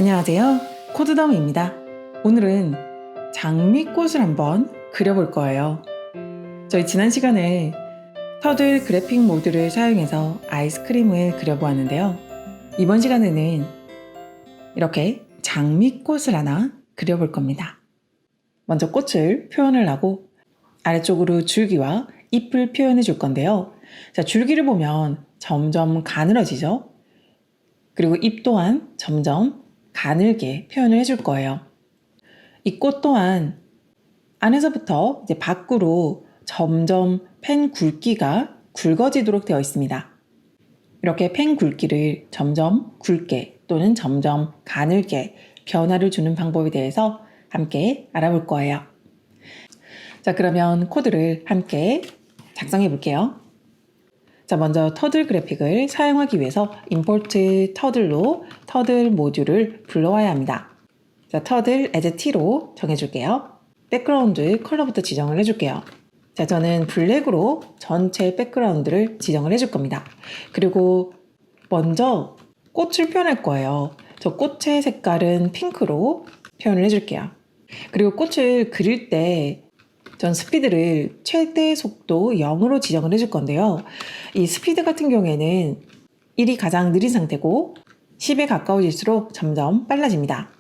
안녕하세요. 코드덤입니다. 오늘은 장미꽃을 한번 그려볼 거예요. 저희 지난 시간에 터들 그래픽 모드를 사용해서 아이스크림을 그려보았는데요. 이번 시간에는 이렇게 장미꽃을 하나 그려볼 겁니다. 먼저 꽃을 표현을 하고 아래쪽으로 줄기와 잎을 표현해 줄 건데요. 자, 줄기를 보면 점점 가늘어지죠? 그리고 잎 또한 점점 가늘게 표현을 해줄 거예요. 이 꽃 또한 안에서부터 이제 밖으로 점점 펜 굵기가 굵어지도록 되어 있습니다. 이렇게 펜 굵기를 점점 굵게 또는 점점 가늘게 변화를 주는 방법에 대해서 함께 알아볼 거예요. 자, 그러면 코드를 함께 작성해 볼게요. 자, 먼저 터들 그래픽을 사용하기 위해서 import 터들로 터들 모듈을 불러와야 합니다. 자, 터들 as t로 정해줄게요. 백그라운드 컬러부터 지정을 해줄게요. 자, 저는 블랙으로 전체 백그라운드를 지정을 해줄 겁니다. 그리고 먼저 꽃을 표현할 거예요. 저 꽃의 색깔은 핑크로 표현을 해줄게요. 그리고 꽃을 그릴 때 전 스피드를 최대 속도 0으로 지정을 해줄 건데요. 이 스피드 같은 경우에는 1이 가장 느린 상태고 10에 가까워질수록 점점 빨라집니다.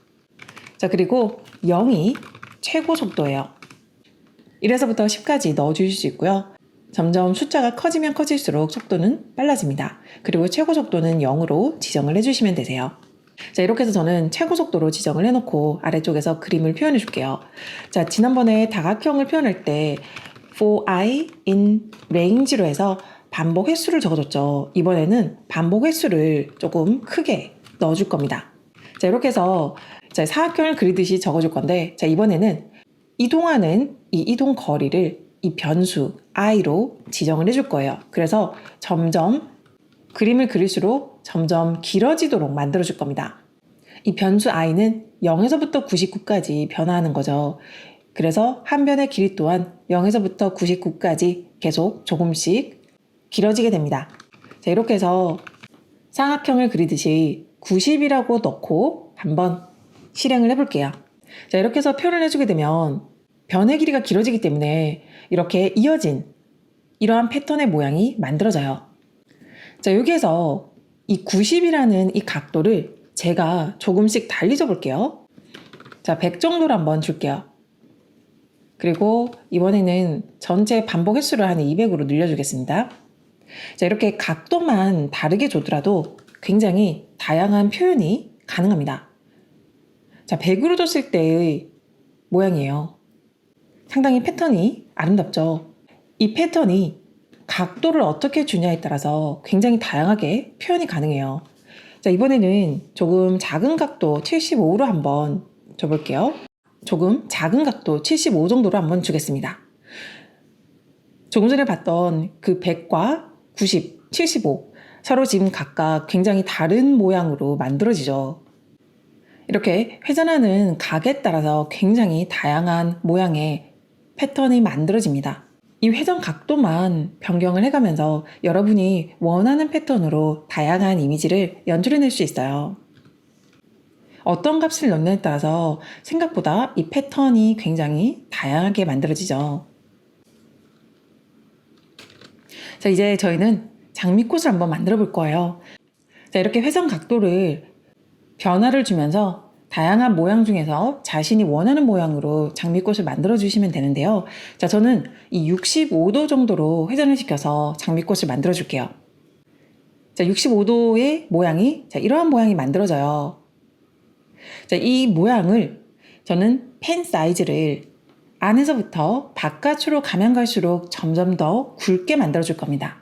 자, 그리고 0이 최고 속도예요. 1에서부터 10까지 넣어주실 수 있고요. 점점 숫자가 커지면 커질수록 속도는 빨라집니다. 그리고 최고 속도는 0으로 지정을 해주시면 되세요. 자, 이렇게 해서 저는 최고 속도로 지정을 해놓고 아래쪽에서 그림을 표현해 줄게요. 자, 지난번에 다각형을 표현할 때 for i in range로 해서 반복 횟수를 적어줬죠. 이번에는 반복 횟수를 조금 크게 넣어줄 겁니다. 자, 이렇게 해서 자, 사각형을 그리듯이 적어줄 건데, 자, 이번에는 이동하는 이 이동 거리를 이 변수 i로 지정을 해줄 거예요. 그래서 점점 그림을 그릴수록 점점 길어지도록 만들어줄 겁니다. 이 변수 i는 0에서부터 99까지 변화하는 거죠. 그래서 한 변의 길이 또한 0에서부터 99까지 계속 조금씩 길어지게 됩니다. 자, 이렇게 해서 삼각형을 그리듯이 90이라고 넣고 한번 실행을 해볼게요. 자, 이렇게 해서 표현을 해주게 되면 변의 길이가 길어지기 때문에 이렇게 이어진 이러한 패턴의 모양이 만들어져요. 자, 여기에서 이 90이라는 이 각도를 제가 조금씩 달리 줘볼게요. 자, 100 정도로 한번 줄게요. 그리고 이번에는 전체 반복 횟수를 한 200으로 늘려주겠습니다. 자, 이렇게 각도만 다르게 줘더라도 굉장히 다양한 표현이 가능합니다. 자, 100으로 줬을 때의 모양이에요. 상당히 패턴이 아름답죠? 이 패턴이 각도를 어떻게 주냐에 따라서 굉장히 다양하게 표현이 가능해요. 자, 이번에는 조금 작은 각도 75로 한번 줘볼게요. 조금 작은 각도 75 정도로 한번 주겠습니다. 조금 전에 봤던 그 100과 90, 75 서로 지금 각각 굉장히 다른 모양으로 만들어지죠. 이렇게 회전하는 각에 따라서 굉장히 다양한 모양의 패턴이 만들어집니다. 이 회전 각도만 변경을 해가면서 여러분이 원하는 패턴으로 다양한 이미지를 연출해낼 수 있어요. 어떤 값을 넣느냐에 따라서 생각보다 이 패턴이 굉장히 다양하게 만들어지죠. 자, 이제 저희는 장미꽃을 한번 만들어 볼 거예요. 자, 이렇게 회전 각도를 변화를 주면서 다양한 모양 중에서 자신이 원하는 모양으로 장미꽃을 만들어 주시면 되는데요. 자, 저는 이 65도 정도로 회전을 시켜서 장미꽃을 만들어 줄게요. 자, 65도의 모양이 이러한 모양이 만들어져요. 자, 이 모양을 저는 펜 사이즈를 안에서부터 바깥으로 가면 갈수록 점점 더 굵게 만들어 줄 겁니다.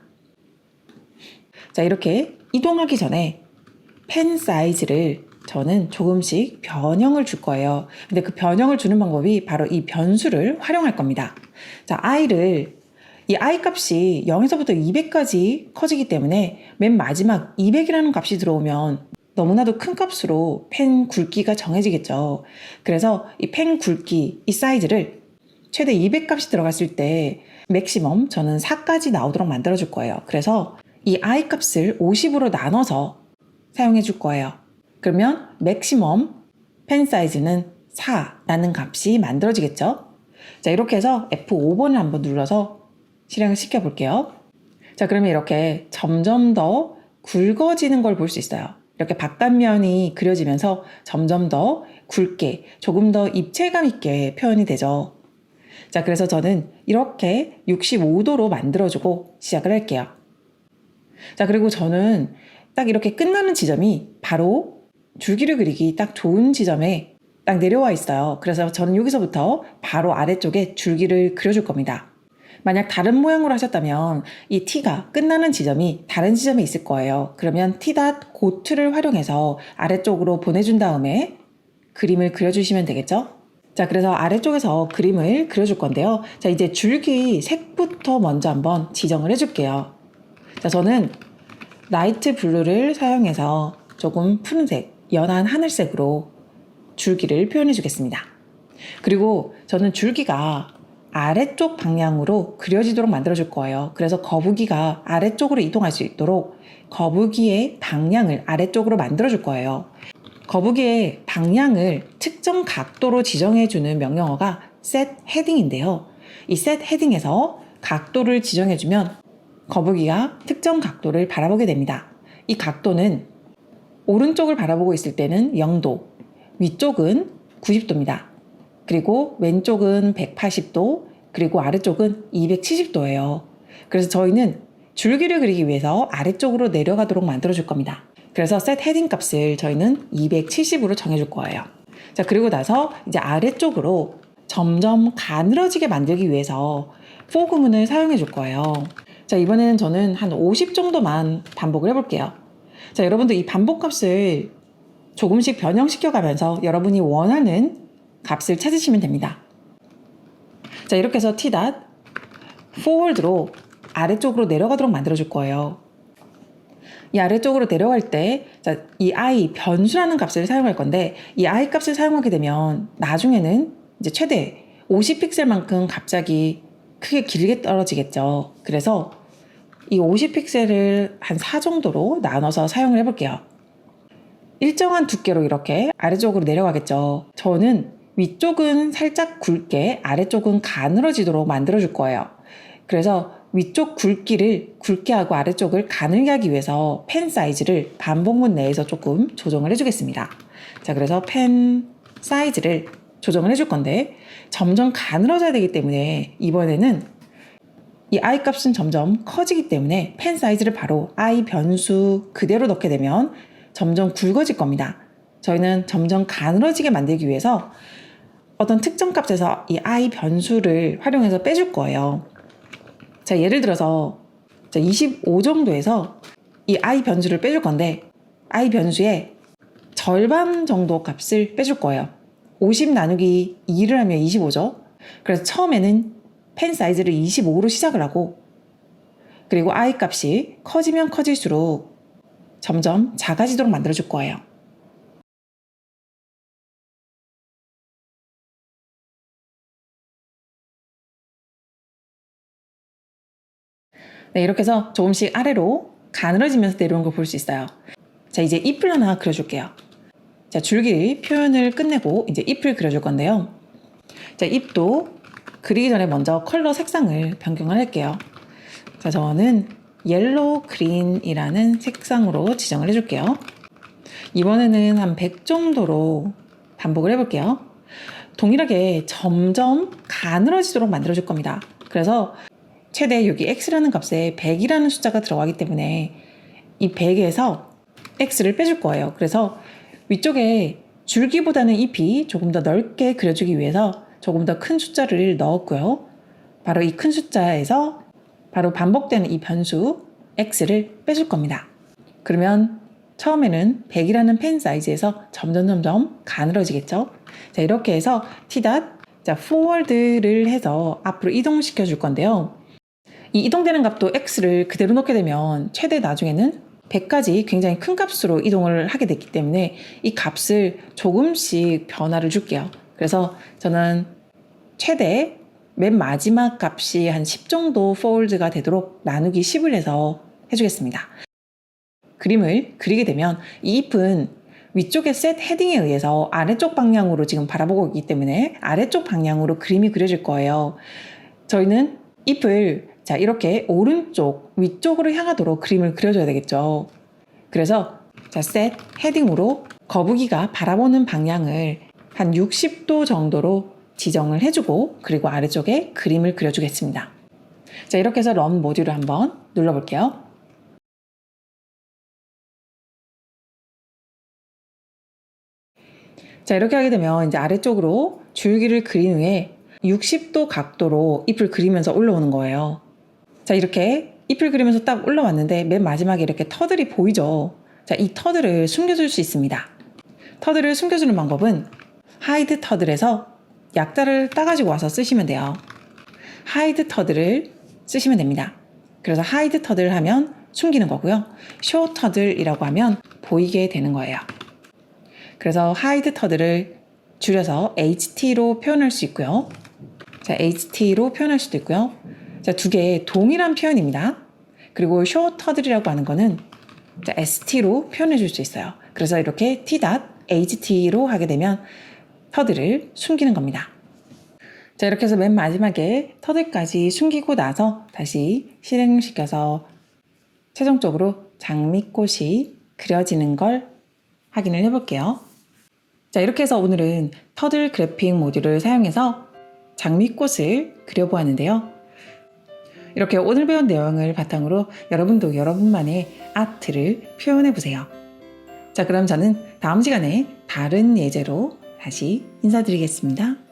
자, 이렇게 이동하기 전에 펜 사이즈를 저는 조금씩 변형을 줄 거예요. 근데 그 변형을 주는 방법이 바로 이 변수를 활용할 겁니다. 자, 이 i 값이 0에서부터 200까지 커지기 때문에 맨 마지막 200이라는 값이 들어오면 너무나도 큰 값으로 펜 굵기가 정해지겠죠. 그래서 이 펜 굵기, 이 사이즈를 최대 200 값이 들어갔을 때 맥시멈 저는 4까지 나오도록 만들어 줄 거예요. 그래서 이 i 값을 50으로 나눠서 사용해 줄 거예요. 그러면 맥시멈 펜 사이즈는 4라는 값이 만들어지겠죠. 자, 이렇게 해서 F5번을 한번 눌러서 실행을 시켜 볼게요. 자, 그러면 이렇게 점점 더 굵어지는 걸 볼 수 있어요. 이렇게 바깥면이 그려지면서 점점 더 굵게, 조금 더 입체감 있게 표현이 되죠. 자, 그래서 저는 이렇게 65도로 만들어주고 시작을 할게요. 자, 그리고 저는 딱 이렇게 끝나는 지점이 바로 줄기를 그리기 딱 좋은 지점에 딱 내려와 있어요. 그래서 저는 여기서부터 바로 아래쪽에 줄기를 그려줄 겁니다. 만약 다른 모양으로 하셨다면 이 T가 끝나는 지점이 다른 지점에 있을 거예요. 그러면 T.고트를 활용해서 아래쪽으로 보내준 다음에 그림을 그려주시면 되겠죠? 자, 그래서 아래쪽에서 그림을 그려줄 건데요. 자, 이제 줄기 색부터 먼저 한번 지정을 해줄게요. 자, 저는 라이트 블루를 사용해서 조금 푸른색, 연한 하늘색으로 줄기를 표현해 주겠습니다. 그리고 저는 줄기가 아래쪽 방향으로 그려지도록 만들어 줄 거예요. 그래서 거북이가 아래쪽으로 이동할 수 있도록 거북이의 방향을 아래쪽으로 만들어 줄 거예요. 거북이의 방향을 특정 각도로 지정해 주는 명령어가 set heading인데요. 이 set heading에서 각도를 지정해 주면 거북이가 특정 각도를 바라보게 됩니다. 이 각도는 오른쪽을 바라보고 있을 때는 0도, 위쪽은 90도입니다. 그리고 왼쪽은 180도, 그리고 아래쪽은 270도예요. 그래서 저희는 줄기를 그리기 위해서 아래쪽으로 내려가도록 만들어 줄 겁니다. 그래서 set heading 값을 저희는 270으로 정해줄 거예요. 자, 그리고 나서 이제 아래쪽으로 점점 가늘어지게 만들기 위해서 for 구문을 사용해 줄 거예요. 자, 이번에는 저는 한 50 정도만 반복을 해볼게요. 자, 여러분도 이 반복 값을 조금씩 변형시켜 가면서 여러분이 원하는 값을 찾으시면 됩니다. 자, 이렇게 해서 T. forward로 아래쪽으로 내려가도록 만들어 줄 거예요. 이 아래쪽으로 내려갈 때, 자, 이 I 변수라는 값을 사용할 건데, 이 I 값을 사용하게 되면 나중에는 이제 최대 50픽셀만큼 갑자기 크게 길게 떨어지겠죠. 그래서 이 50픽셀을 한 4 정도로 나눠서 사용을 해볼게요. 일정한 두께로 이렇게 아래쪽으로 내려가겠죠. 저는 위쪽은 살짝 굵게, 아래쪽은 가늘어지도록 만들어줄 거예요. 그래서 위쪽 굵기를 굵게 하고 아래쪽을 가늘게 하기 위해서 펜 사이즈를 반복문 내에서 조금 조정을 해주겠습니다. 자, 그래서 펜 사이즈를 조정을 해줄 건데 점점 가늘어져야 되기 때문에 이번에는 이 I 값은 점점 커지기 때문에 펜 사이즈를 바로 I 변수 그대로 넣게 되면 점점 굵어질 겁니다. 저희는 점점 가늘어지게 만들기 위해서 어떤 특정 값에서 이 I 변수를 활용해서 빼줄 거예요. 자, 예를 들어서 25 정도에서 이 I 변수를 빼줄 건데 I 변수의 절반 정도 값을 빼줄 거예요. 50 나누기 2를 하면 25죠. 그래서 처음에는 펜 사이즈를 25로 시작을 하고 그리고 I 값이 커지면 커질수록 점점 작아지도록 만들어줄 거예요. 네, 이렇게 해서 조금씩 아래로 가늘어지면서 내려오는 걸 볼 수 있어요. 자, 이제 잎을 하나 그려줄게요. 자, 줄기 표현을 끝내고 이제 잎을 그려줄 건데요. 자, 잎도 그리기 전에 먼저 컬러 색상을 변경을 할게요. 자, 저는 옐로우 그린이라는 색상으로 지정을 해줄게요. 이번에는 한 100 정도로 반복을 해볼게요. 동일하게 점점 가늘어지도록 만들어줄 겁니다. 그래서 최대 여기 x라는 값에 100이라는 숫자가 들어가기 때문에 이 100에서 x를 빼줄 거예요. 그래서 위쪽에 줄기보다는 잎이 조금 더 넓게 그려주기 위해서 조금 더 큰 숫자를 넣었고요. 바로 이 큰 숫자에서 바로 반복되는 이 변수 x를 빼줄 겁니다. 그러면 처음에는 100이라는 펜 사이즈에서 점점 가늘어지겠죠. 자, 이렇게 해서 T. 자, forward를 해서 앞으로 이동시켜 줄 건데요. 이 이동되는 값도 x를 그대로 놓게 되면 최대 나중에는 100까지 굉장히 큰 값으로 이동을 하게 됐기 때문에 이 값을 조금씩 변화를 줄게요. 그래서 저는 최대 맨 마지막 값이 한 10 정도 forward가 되도록 나누기 10을 해서 해주겠습니다. 그림을 그리게 되면 이 잎은 위쪽의 셋 헤딩에 의해서 아래쪽 방향으로 지금 바라보고 있기 때문에 아래쪽 방향으로 그림이 그려질 거예요. 저희는 잎을 자 이렇게 오른쪽 위쪽으로 향하도록 그림을 그려줘야 되겠죠. 그래서 자 셋 헤딩으로 거북이가 바라보는 방향을 한 60도 정도로 지정을 해주고 그리고 아래쪽에 그림을 그려주겠습니다. 자 이렇게 해서 런 모듈을 한번 눌러볼게요. 자 이렇게 하게 되면 이제 아래쪽으로 줄기를 그린 후에 60도 각도로 잎을 그리면서 올라오는 거예요. 자 이렇게 잎을 그리면서 딱 올라왔는데 맨 마지막에 이렇게 터들이 보이죠. 자 이 터들을 숨겨줄 수 있습니다. 터들을 숨겨주는 방법은 하이드 터들에서 약자를 따가지고 와서 쓰시면 돼요. 하이드 터들을 쓰시면 됩니다. 그래서 하이드 터들 하면 숨기는 거고요. 쇼 터들이라고 하면 보이게 되는 거예요. 그래서 하이드 터들을 줄여서 HT로 표현할 수 있고요. 자, HT로 표현할 수도 있고요. 자, 두 개 동일한 표현입니다. 그리고 쇼 터들이라고 하는 거는 자, ST로 표현해 줄 수 있어요. 그래서 이렇게 T.HT로 하게 되면 터들을 숨기는 겁니다. 자, 이렇게 해서 맨 마지막에 터들까지 숨기고 나서 다시 실행시켜서 최종적으로 장미꽃이 그려지는 걸 확인을 해볼게요. 자, 이렇게 해서 오늘은 터들 그래픽 모듈을 사용해서 장미꽃을 그려보았는데요. 이렇게 오늘 배운 내용을 바탕으로 여러분도 여러분만의 아트를 표현해보세요. 자, 그럼 저는 다음 시간에 다른 예제로 다시 인사드리겠습니다.